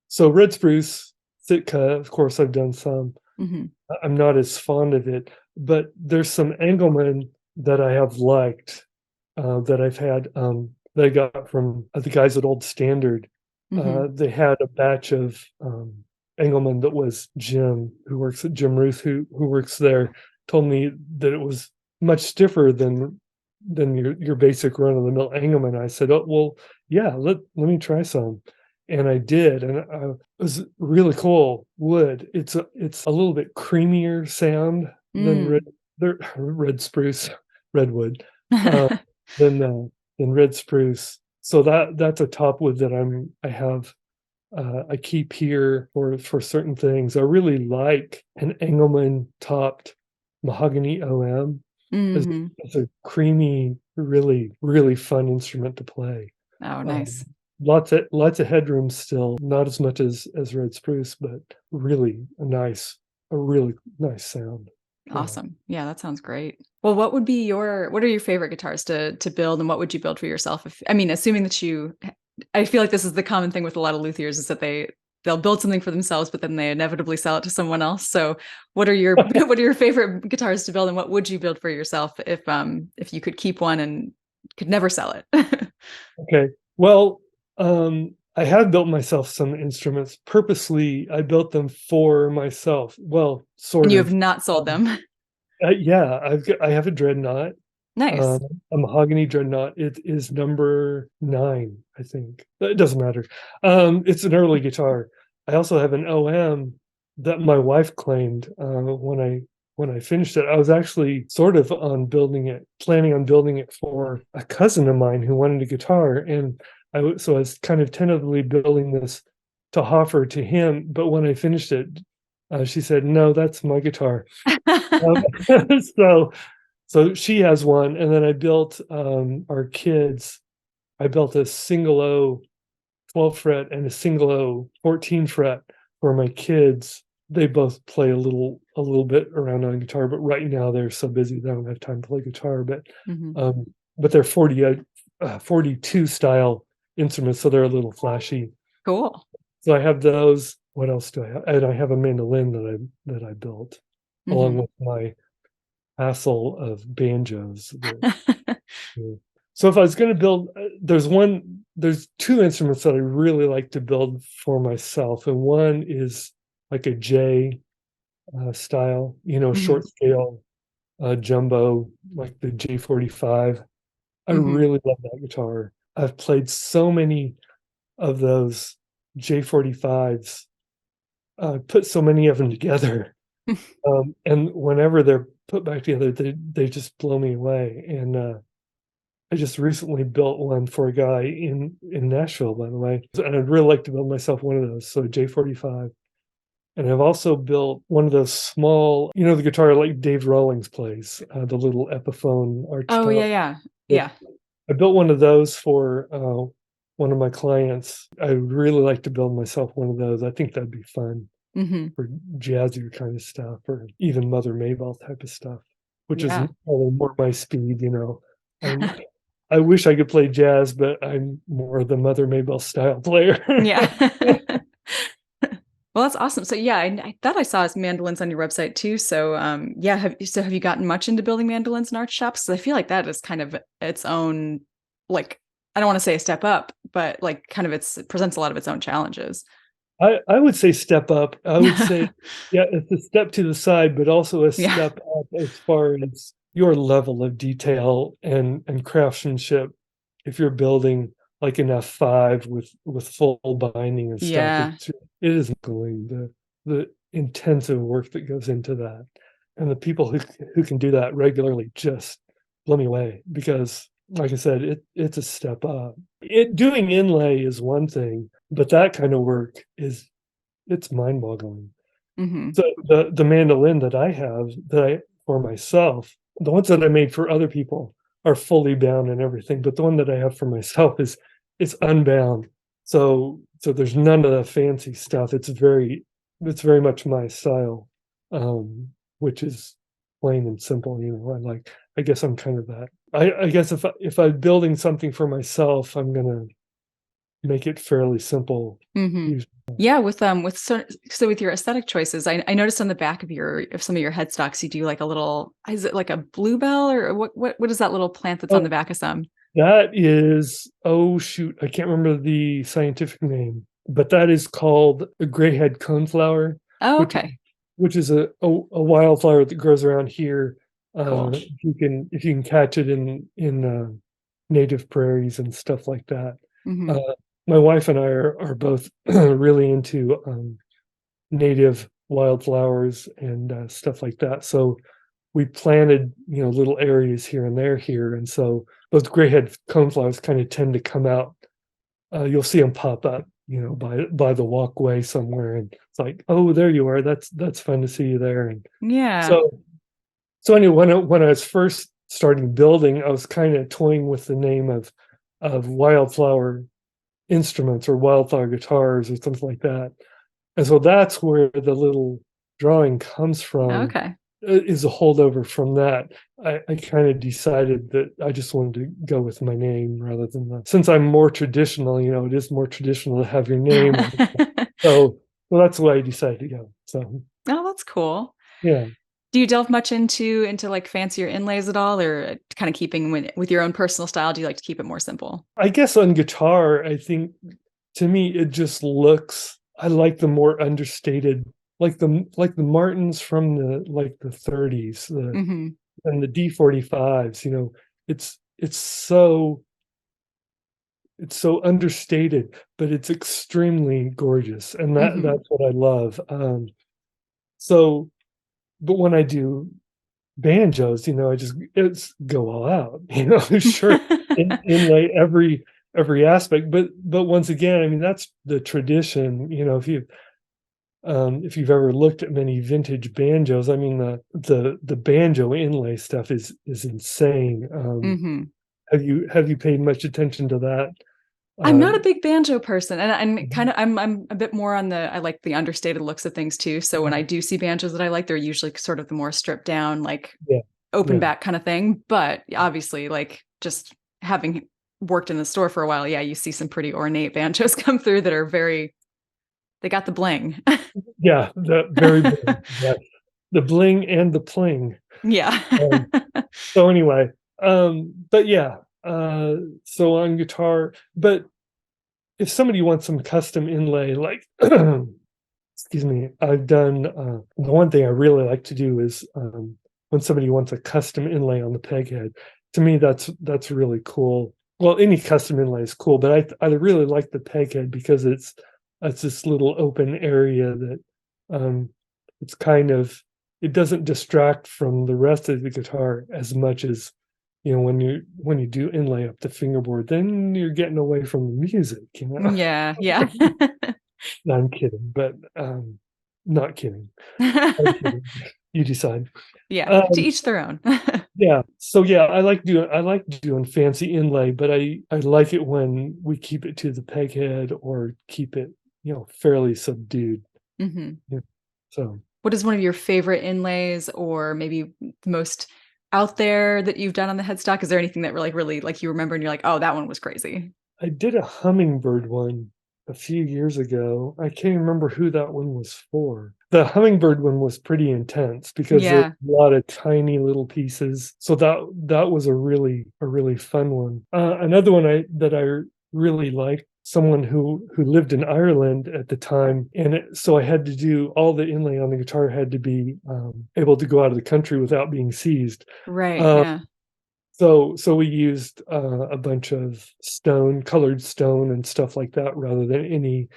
Speaker 2: so red spruce, Sitka, of course, I've done some.
Speaker 3: Hmm.
Speaker 2: I'm not as fond of it, but there's some Engelmann that I have liked, that I've had, that I got from the guys at Old Standard.
Speaker 3: Hmm.
Speaker 2: They had a batch of Engelmann that was Jim Ruth, who works there, told me that it was much stiffer than your basic run of the mill Engelmann. I said, oh well, yeah, let me try some, and I did, and it was really cool wood. It's a little bit creamier sound than
Speaker 3: Mm.
Speaker 2: red spruce, redwood, uh, than red spruce. So that's a top wood that I keep here for certain things. I really like an Engelmann topped mahogany OM. It's,
Speaker 3: Hmm.
Speaker 2: it's a creamy, really, really fun instrument to play.
Speaker 3: Oh,
Speaker 2: Um,
Speaker 3: nice.
Speaker 2: lots of headroom still, not as much as red spruce, but really a really nice sound. Yeah.
Speaker 3: Awesome. Yeah, that sounds great. Well, what are your favorite guitars to build, and what would you build for yourself? If I mean, assuming that I feel like this is the common thing with a lot of luthiers is that they'll build something for themselves, but then they inevitably sell it to someone else. So what are your what are your favorite guitars to build, and what would you build for yourself if you could keep one and could never sell it?
Speaker 2: Okay. Well, I have built myself some instruments purposely. I built them for myself. Well,
Speaker 3: And
Speaker 2: sort
Speaker 3: you have
Speaker 2: of.
Speaker 3: not sold
Speaker 2: Um,
Speaker 3: them.
Speaker 2: yeah, I have a dreadnought,
Speaker 3: Nice.
Speaker 2: a mahogany dreadnought. It is number 9, I think. It doesn't matter. It's an early guitar. I also have an OM that my wife claimed, when I finished it. I was actually sort of planning on building it for a cousin of mine who wanted a guitar, and so I was kind of tentatively building this to offer to him. But when I finished it, she said, "No, that's my guitar." Um, so she has one, and then I built our kids. I built a single O 12 fret and a single O 14 fret for my kids. They both play a little bit around on guitar, but right now they're so busy they don't have time to play guitar.
Speaker 3: Hmm.
Speaker 2: Um, but they're 42 style instruments, so they're a little flashy.
Speaker 3: Cool.
Speaker 2: So I have those. What else do I have? And I have a mandolin that I built along
Speaker 3: Hmm.
Speaker 2: with my hassle of banjos. Yeah. So if I was going to build, there's 2 instruments that I really like to build for myself, and one is like a J style,
Speaker 3: Hmm.
Speaker 2: short scale jumbo, like the J45. I
Speaker 3: Hmm.
Speaker 2: really love that guitar. I've played so many of those J45s, put so many of them together. And whenever they're put back together, they just blow me away. And I just recently built one for a guy in Nashville, by the way. And I'd really like to build myself one of those. So J45. And I've also built one of those small, the guitar like Dave Rawlings plays, the little Epiphone
Speaker 3: Oh yeah,
Speaker 2: archtop.
Speaker 3: yeah,
Speaker 2: But
Speaker 3: yeah.
Speaker 2: I built one of those for one of my clients. I would really like to build myself one of those. I think that'd be fun
Speaker 3: Hmm.
Speaker 2: for jazzier kind of stuff, or even Mother Maybell type of stuff, which is
Speaker 3: Yeah.
Speaker 2: probably more my speed. I'm I wish I could play jazz, but I'm more the Mother Maybell style player.
Speaker 3: Yeah. Well, that's awesome. So yeah, I thought I saw mandolins on your website too. So yeah, have you gotten much into building mandolins and arch shops? Because I feel like that is kind of its own, like, I don't want to say a step up, but like kind of it presents a lot of its own challenges.
Speaker 2: I would say step up. I would say, yeah, it's a step to the side, but also a
Speaker 3: Yeah.
Speaker 2: step up as far as your level of detail and craftsmanship. If you're building like an F5 with full binding and stuff,
Speaker 3: Yeah.
Speaker 2: it is going the intensive work that goes into that. And the people who can do that regularly just blow me away, because like I said, it's a step up. Doing inlay is one thing, but that kind of work it's mind-boggling.
Speaker 3: Hmm.
Speaker 2: So the mandolin that I have, that I for myself, the ones that I made for other people are fully bound and everything, but the one that I have for myself is unbound. So there's none of the fancy stuff. It's very much my style, which is plain and simple. I guess I'm kind of that. I guess if I'm building something for myself, I'm gonna make it fairly simple.
Speaker 3: Hmm.
Speaker 2: Usually.
Speaker 3: Yeah, so with your aesthetic choices, I noticed on the back of some of your headstocks, you do like a little, is it like a bluebell, or what is that little plant that's on the
Speaker 2: Oh,
Speaker 3: back of some?
Speaker 2: that is, oh shoot, I can't remember the scientific name, but that is called a grayhead coneflower,
Speaker 3: Oh,
Speaker 2: which
Speaker 3: okay.
Speaker 2: which is a wildflower that grows around here.
Speaker 3: Cool.
Speaker 2: If you can catch it in native prairies and stuff like that.
Speaker 3: Hmm.
Speaker 2: Uh, my wife and I are both really into native wildflowers and stuff like that. So we planted, little areas here and there here, and so those grayhead coneflowers kind of tend to come out. You'll see them pop up, by the walkway somewhere, and it's like, oh, there you are. That's fun to see you there. And
Speaker 3: Yeah.
Speaker 2: so so anyway, when I was first starting building, I was kind of toying with the name of wildflower instruments or wildflower guitars or something like that. And so that's where the little drawing comes from,
Speaker 3: Okay.
Speaker 2: is a holdover from that. I kind of decided that I just wanted to go with my name rather than since I'm more traditional, it is more traditional to have your name on it. So, well, that's why I decided to go. So,
Speaker 3: Oh, that's cool.
Speaker 2: yeah,
Speaker 3: Do you delve much into like fancier inlays at all, or kind of keeping with your own personal style? Do you like to keep it more simple?
Speaker 2: I guess on guitar, I think to me it just looks. I like the more understated, like the Martins from the 30s,
Speaker 3: Hmm.
Speaker 2: and the D45s. It's it's so it's so understated, but it's extremely gorgeous, and
Speaker 3: Hmm.
Speaker 2: that's what I love. So, but when I do banjos, it's go all out, sure, inlay every aspect, but once again, I mean, that's the tradition. If you've ever looked at many vintage banjos, I mean, the banjo inlay stuff is insane.
Speaker 3: Hmm.
Speaker 2: Have you paid much attention to that?
Speaker 3: I'm
Speaker 2: Uh,
Speaker 3: not a big banjo person, and I'm kind
Speaker 2: mhm,
Speaker 3: of I'm a bit more on I like the understated looks of things too. So when I
Speaker 2: mhm.
Speaker 3: do see banjos that I like, they're usually sort of the more stripped down, like
Speaker 2: Yeah,
Speaker 3: open
Speaker 2: yeah.
Speaker 3: back kind of thing. But obviously, like just having worked in the store for a while, yeah, you see some pretty ornate banjos come through that are they got the bling.
Speaker 2: Yeah, the very bling, yes. The bling and the pling.
Speaker 3: Yeah.
Speaker 2: Um, so anyway, but yeah, so on guitar, but if somebody wants some custom inlay, like, excuse me, I've done, the one thing I really like to do is, when somebody wants a custom inlay on the peg head. To me, that's really cool. Well, any custom inlay is cool, but I really like the peg head because it's this little open area that it's kind of, it doesn't distract from the rest of the guitar as much as, you know, when you do inlay up the fingerboard, then you're getting away from the music, you know.
Speaker 3: Yeah, yeah.
Speaker 2: No, I'm kidding, but not kidding. I'm kidding. You decide.
Speaker 3: Yeah, to
Speaker 2: Um,
Speaker 3: each their own.
Speaker 2: yeah. So yeah, I like doing fancy inlay, but I like it when we keep it to the peg head or keep it, you know, fairly subdued.
Speaker 3: Mhm.
Speaker 2: Yeah. So
Speaker 3: What is one of your favorite inlays or maybe the most out there that you've done on the headstock? Is there anything that really, like, you remember and you're like, "Oh, that one was crazy?"
Speaker 2: I did a hummingbird one a few years ago. I can't remember who that one was for. The hummingbird one was pretty intense because there's
Speaker 3: Yeah.
Speaker 2: a lot of tiny little pieces. So that was a really fun one. Another one that I really liked, someone who lived in Ireland at the time, and so I had to do all the inlay on the guitar had to be able to go out of the country without being seized.
Speaker 3: Right,
Speaker 2: Um,
Speaker 3: yeah.
Speaker 2: so we used a bunch of colored stone and stuff like that rather than any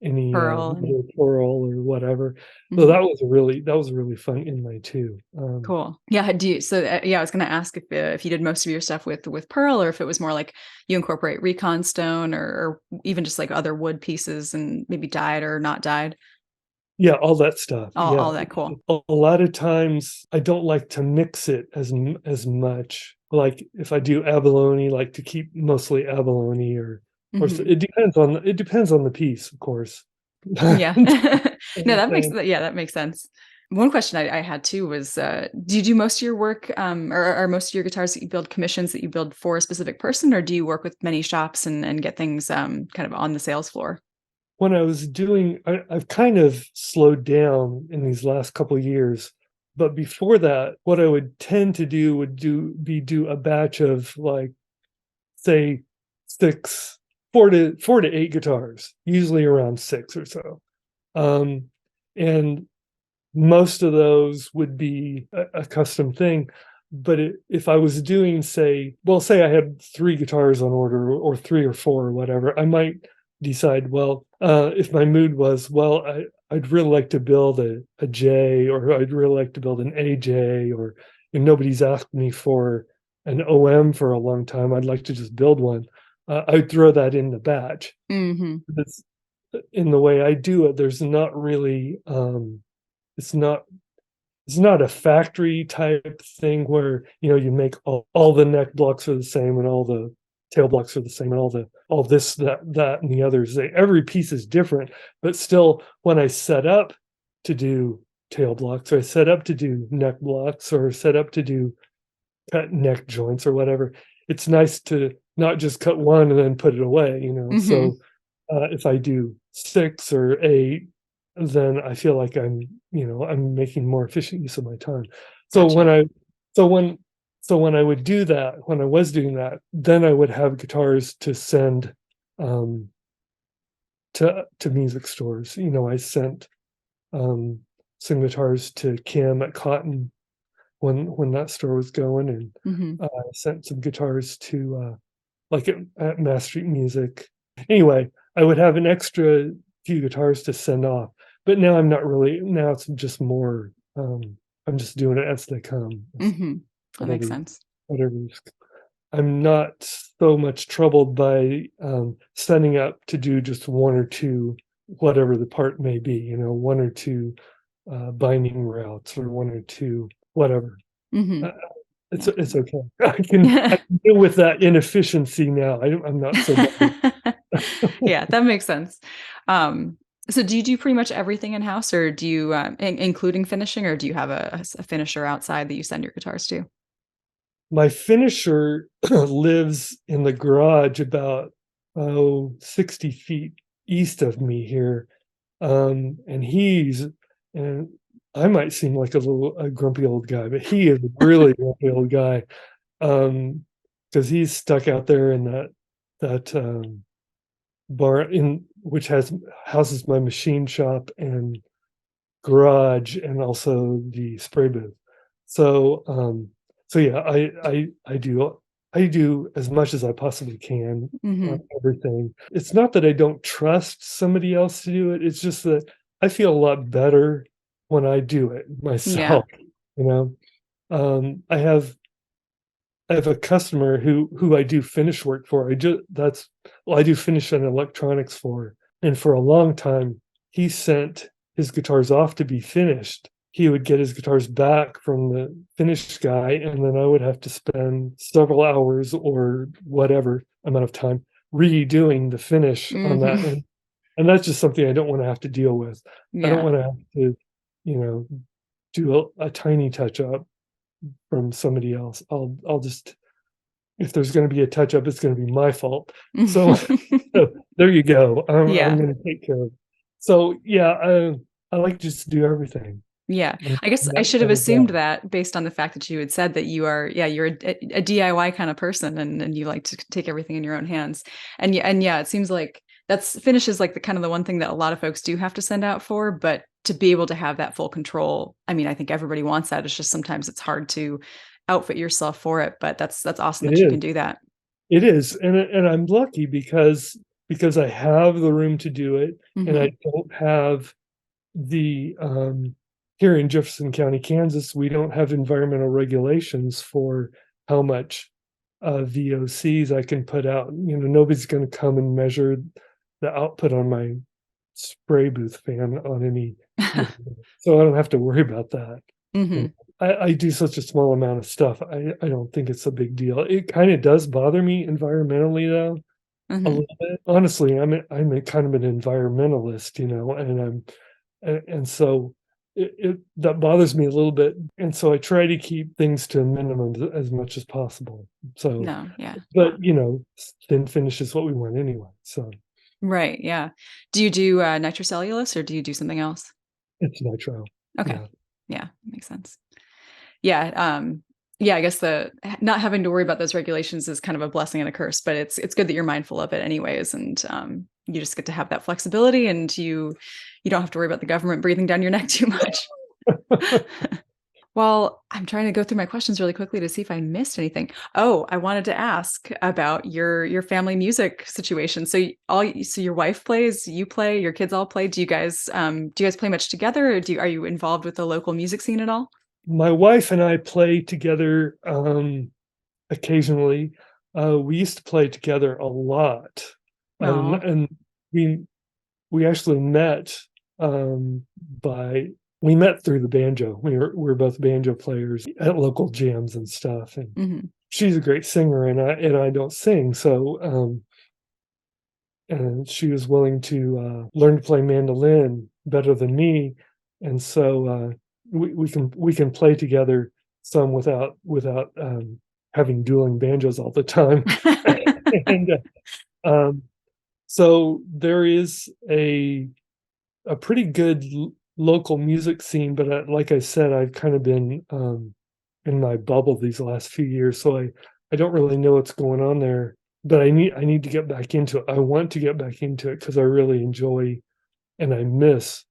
Speaker 3: Pearl and
Speaker 2: little coral or whatever. So
Speaker 3: mhm.
Speaker 2: that was a really fun inlay too.
Speaker 3: Cool. Yeah, do you so, yeah, I was gonna ask if you did most of your stuff with pearl or if it was more like you incorporate recon stone or even just, like, other wood pieces and maybe dyed or not dyed?
Speaker 2: Yeah, all that stuff.
Speaker 3: All
Speaker 2: Yeah,
Speaker 3: that, cool.
Speaker 2: a lot of times I don't like to mix it as much. Like if I do abalone, like to keep mostly abalone
Speaker 3: Mhm.
Speaker 2: it depends on the piece, of course.
Speaker 3: Yeah. No, that makes
Speaker 2: And
Speaker 3: yeah, that makes sense. One question I had too was, do you do most of your work, or are most of your guitars that you build commissions that you build for a specific person, or do you work with many shops and get things, kind of on the sales floor?
Speaker 2: when I was doing, I've kind of slowed down in these last couple of years. But before that, what I would tend to do would do a batch of like, say, six, 4 to 8 guitars, usually around 6 or so. Um, and most of those would be a custom thing. But if I was doing, say I had 3 guitars on order or 3 or 4 or whatever, I might decide, well, if my mood was, well, I'd really like to build a J, or I'd really like to build an AJ, or and nobody's asked me for an OM for a long time, I'd like to just build one. I'd throw that in the batch.
Speaker 3: Mhm.
Speaker 2: That's in the way I do it. There's not really, it's not it's not a factory type thing where, you know, you make all the neck blocks are the same and all the tail blocks are the same and all this, that and the others. Every piece is different, but still when I set up to do tail blocks, or I set up to do neck blocks, or set up to do cut neck joints or whatever, it's nice to not just cut one and then put it away, you know.
Speaker 3: Mhm.
Speaker 2: So if I do 6 or 8, then I feel like I'm making more efficient use of my time. So when
Speaker 3: Gotcha.
Speaker 2: I so when so when I would do that, when I was doing that, then I would have guitars to send um, to music stores. You know, I sent um, some guitars to Kim at Cotton when that store was going, and
Speaker 3: Mhm.
Speaker 2: I sent some guitars to like at Mass Street Music. Anyway, I would have an extra few guitars to send off, but now I'm not really. Now it's just more. I'm just doing it as they come, as
Speaker 3: Mhm. That makes
Speaker 2: whatever,
Speaker 3: sense.
Speaker 2: whatever's. I'm not so much troubled by setting up to do just 1 or 2, whatever the part may be. You know, 1 or 2 binding routes, or 1 or 2, whatever.
Speaker 3: Mhm.
Speaker 2: Uh,
Speaker 3: Yeah.
Speaker 2: it's okay. I can deal with that inefficiency now. I'm not so bothered.
Speaker 3: Yeah, that makes sense. Um, so do you do pretty much everything in-house or do you, including finishing, or do you have a finisher outside that you send your guitars to?
Speaker 2: My finisher lives in the garage about 60 feet east of me here. And and I might seem like a grumpy old guy, but he is a really grumpy old guy. Because he's stuck out there in that bar in which houses my machine shop and garage, and also the spray booth. So yeah, I do as much as I possibly can on everything. It's not that I don't trust somebody else to do it. It's just that I feel a lot better when I do it
Speaker 3: Yeah.
Speaker 2: myself. You know, I have a customer who I do finish work for. I do finish and electronics for, and for a long time he sent his guitars off to be finished. He would get his guitars back from the finished guy, and then I would have to spend several hours or whatever amount of time redoing the finish on that. And that's just something I don't want to have to deal with. I don't
Speaker 3: Yeah.
Speaker 2: want to have to, do a tiny touch up from somebody else. I'll just, if there's going to be a touch up, it's going to be my fault. So, so there you go.
Speaker 3: Yeah.
Speaker 2: I'm going to take care of it. So yeah, I like just to do everything.
Speaker 3: Yeah.
Speaker 2: And
Speaker 3: I guess I
Speaker 2: that
Speaker 3: should have
Speaker 2: kind of
Speaker 3: assumed
Speaker 2: job.
Speaker 3: that based on the fact that you had said that you're a DIY kind of person and you like to take everything in your own hands. And yeah, it seems like that's finish is like the kind of the one thing that a lot of folks do have to send out for, but to be able to have that full control, I mean, I think everybody wants that. It's just sometimes it's hard to outfit yourself for it, but that's awesome
Speaker 2: It
Speaker 3: that you can
Speaker 2: is.
Speaker 3: do that.
Speaker 2: It is, and I'm lucky because I have the room to do it, and I
Speaker 3: Mhm.
Speaker 2: don't have the here in Jefferson County, Kansas, we don't have environmental regulations for how much VOCs I can put out. Nobody's going to come and measure the output on my spray booth fan on any, so I don't have to worry about that.
Speaker 3: Mhm.
Speaker 2: I do such a small amount of stuff. I don't think it's a big deal. It kind of does bother me environmentally though, a
Speaker 3: Mhm.
Speaker 2: little bit. Honestly, I'm a kind of an environmentalist, and so it that bothers me a little bit. And so I try to keep things to a minimum as much as possible. So,
Speaker 3: No, yeah.
Speaker 2: but thin finish is what we want anyway. So
Speaker 3: Right, yeah. Do you do nitrocellulose or do you do something else?
Speaker 2: it's nitro.
Speaker 3: Okay.
Speaker 2: Yeah.
Speaker 3: Yeah, makes sense. Yeah, yeah, I guess the not having to worry about those regulations is kind of a blessing and a curse, but it's good that you're mindful of it anyways, and, you just get to have that flexibility, and you don't have to worry about the government breathing down your neck too much. Well, I'm trying to go through my questions really quickly to see if I missed anything. Oh, I wanted to ask about your family music situation. So your wife plays, you play, your kids all play. Do you guys play much together, or are you involved with the local music scene at all?
Speaker 2: My wife and I play together occasionally. We used to play together a lot, and
Speaker 3: Oh.
Speaker 2: and we we actually met um, by we met through the banjo. We were both banjo players at local jams and stuff. And
Speaker 3: Mhm.
Speaker 2: she's a great singer, and I don't sing, so and she was willing to learn to play mandolin better than me, and so we can play together some without having dueling banjos all the time. And um, so there is a pretty good local music scene, but like I said, I've kind of been in my bubble these last few years, so I don't really know what's going on there. But I need to get back into it. I want to get back into it because I really enjoy and I miss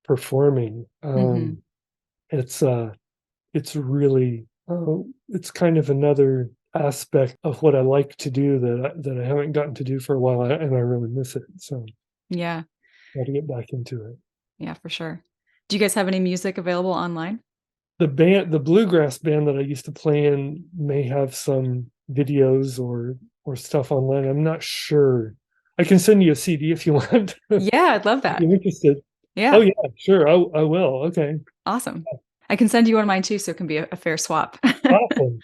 Speaker 2: performing.
Speaker 3: Mhm.
Speaker 2: It's it's really it's kind of another aspect of what I like to do that I haven't gotten to do for a while, and I really miss it. So
Speaker 3: Yeah.
Speaker 2: got to get back into it.
Speaker 3: Yeah, for sure. Do you guys have any music available online?
Speaker 2: The bluegrass band that I used to play in may have some videos or stuff online. I'm not sure. I can send you a CD if you want. If
Speaker 3: Yeah, I'd love that.
Speaker 2: you're interested. Oh
Speaker 3: Yeah,
Speaker 2: yeah, sure. I will. Okay.
Speaker 3: awesome. I can send you one of mine too, so it can be a fair swap.
Speaker 2: Awesome.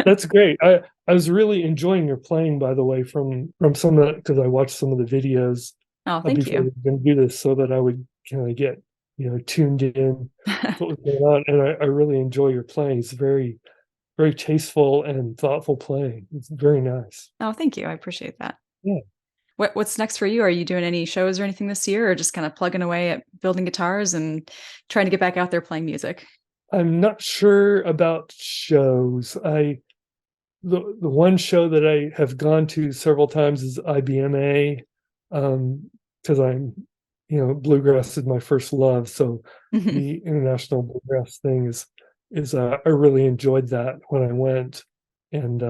Speaker 2: That's great. I was really enjoying your playing, by the way, from some of that, because I watched some of the videos
Speaker 3: Oh, thank
Speaker 2: before
Speaker 3: you.
Speaker 2: we were going to do this, so that I would kind of get tuned in to what was going on. And I really enjoy your playing. It's very tasteful and thoughtful playing. It's very nice.
Speaker 3: Oh, thank you. I appreciate that.
Speaker 2: Yeah.
Speaker 3: What's next for you? Are you doing any shows or anything this year, or just kind of plugging away at building guitars and trying to get back out there playing music?
Speaker 2: I'm not sure about shows. The one show that I have gone to several times is IBMA, because bluegrass is my first love. So
Speaker 3: Mhm.
Speaker 2: the international bluegrass thing is I really enjoyed that when I went, and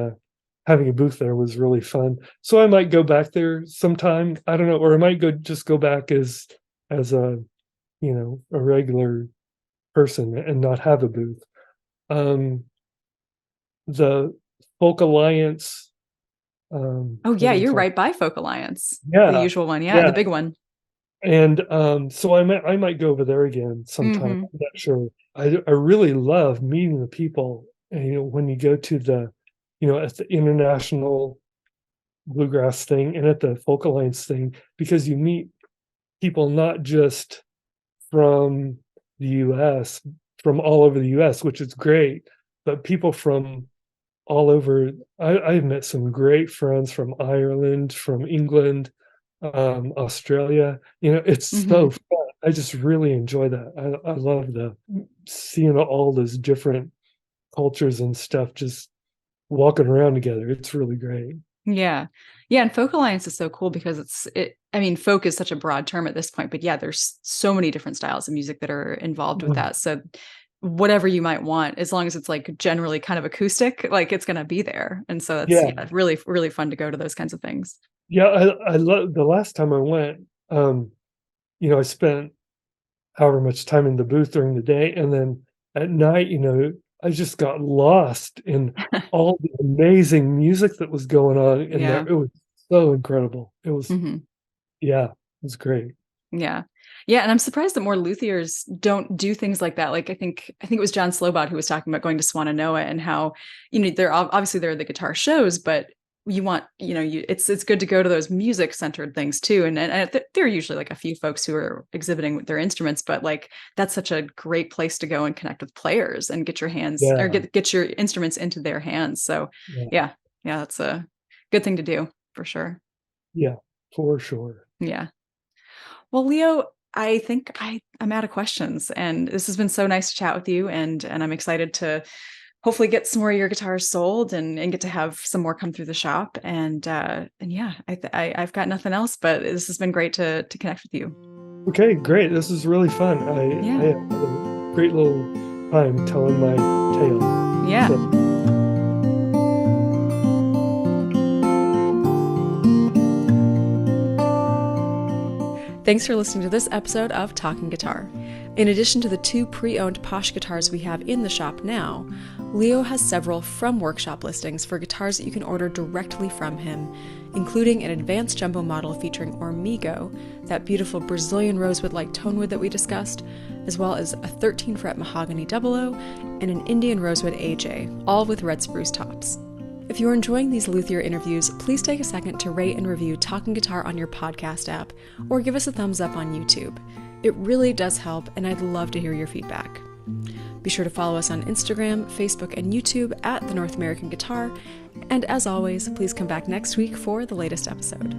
Speaker 2: having a booth there was really fun. So I might go back there sometime. I don't know, or I might go back as a a regular person and not have a booth. The Folk Alliance.
Speaker 3: Oh
Speaker 2: What
Speaker 3: yeah,
Speaker 2: do you
Speaker 3: you're
Speaker 2: call it?
Speaker 3: right by Folk Alliance. The
Speaker 2: Yeah,
Speaker 3: usual one. Yeah, the
Speaker 2: yeah.
Speaker 3: big one.
Speaker 2: And so I might go over there again sometime.
Speaker 3: Hmm.
Speaker 2: I'm not sure. I really love meeting the people. And when you go to the, at the international bluegrass thing and at the Folk Alliance thing, because you meet people not just from the US, from all over the US, which is great, but people from all over. I've met some great friends from Ireland, from England, Australia. It's so
Speaker 3: Hmm.
Speaker 2: fun. I just really enjoy that. I love seeing all those different cultures and stuff just walking around together. It's really great.
Speaker 3: Yeah. Yeah. And Folk Alliance is so cool because I mean, folk is such a broad term at this point, but yeah, there's so many different styles of music that are involved with
Speaker 2: Mm.
Speaker 3: that. So whatever you might want, as long as it's like generally kind of acoustic, like it's going to be there. And so it's
Speaker 2: Yeah,
Speaker 3: yeah, really, really fun to go to those kinds of things.
Speaker 2: yeah. I love the last time I went. I spent however much time in the booth during the day, and then at night, I just got lost in all the amazing music that was going on in there.
Speaker 3: Yeah.
Speaker 2: It was so incredible. It was,
Speaker 3: Hmm.
Speaker 2: yeah, it was great.
Speaker 3: Yeah. Yeah, and I'm surprised that more luthiers don't do things like that. Like I think it was John Slobod who was talking about going to Swananoa and how, there obviously there are the guitar shows, but you want, it's good to go to those music centered things too. And there are usually like a few folks who are exhibiting with their instruments, but like that's such a great place to go and connect with players and get your hands or
Speaker 2: Yeah,
Speaker 3: get your instruments into their hands. So
Speaker 2: yeah,
Speaker 3: yeah, yeah, that's a good thing to do for sure.
Speaker 2: yeah, for sure.
Speaker 3: Yeah. Well, Leo, I think I'm out of questions, and this has been so nice to chat with you, and I'm excited to hopefully get some more of your guitars sold and get to have some more come through the shop. And yeah, I've got nothing else, but this has been great to connect with you.
Speaker 2: Okay, great. This is really fun. I
Speaker 3: Yeah,
Speaker 2: had a great little time telling my tale.
Speaker 3: yeah.
Speaker 2: So,
Speaker 1: Thanks for listening to this episode of Talking Guitar. In addition to the 2 pre-owned Posh guitars we have in the shop now, Leo has several from workshop listings for guitars that you can order directly from him, including an advanced jumbo model featuring Ormigo, that beautiful Brazilian rosewood-like tonewood that we discussed, as well as a 13-fret mahogany 00 and an Indian rosewood AJ, all with red spruce tops. If you're enjoying these Luthier interviews, please take a second to rate and review Talking Guitar on your podcast app, or give us a thumbs up on YouTube. It really does help, and I'd love to hear your feedback. Be sure to follow us on Instagram, Facebook, and YouTube at The North American Guitar, and as always, please come back next week for the latest episode.